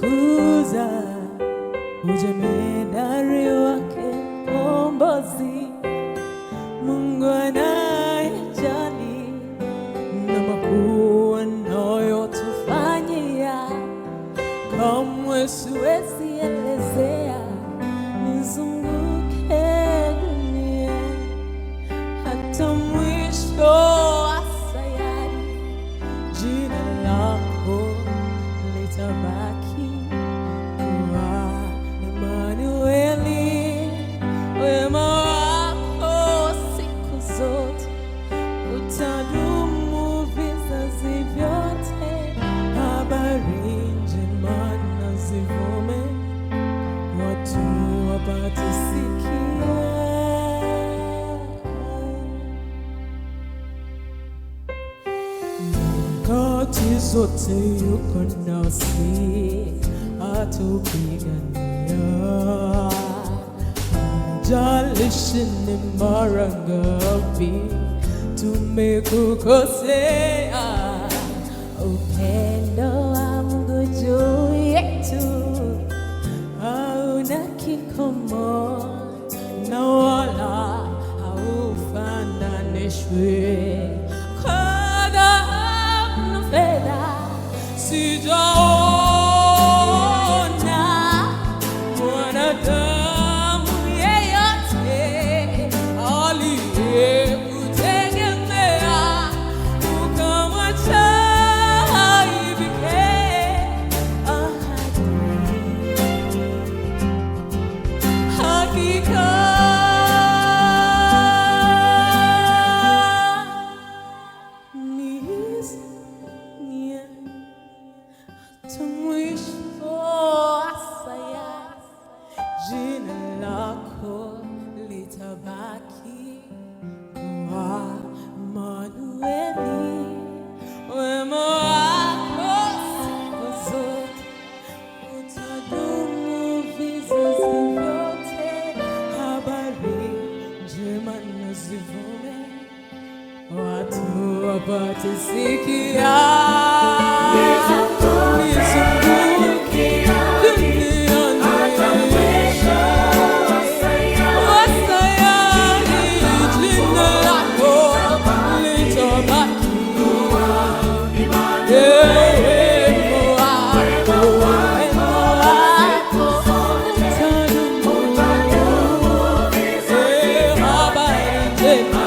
tukuza ujemedari wake mkombozi, Mungu anayejali na makuu anayotufanyia, kamwe siwezi elezea. Nizunguke dunia hata mwisho wa sayari, jina lako litabaki kuwa Emanueli. Wema wako siku zote utadumu vizazi vyote. Habari njema na zivume, watu wapate sikia. Nyakati zote yuko nasi, atupigania. Haijalishi ni mara ngapi tumekukosea, upendo wa Mungu juu yetu hauna kikomo na wala haufananishwi. Kwa dhahabu na fedha sijaona mwanadamu yeyote aliyekutegemea ukamwacha aibike. Hakika hata mwisho wa sayari, jina lako litabaki kuwa Emanueli. Wema wako siku zote utadumu vizazi vyote. Habari njema na zivume, watu wapate sikia. Yeah.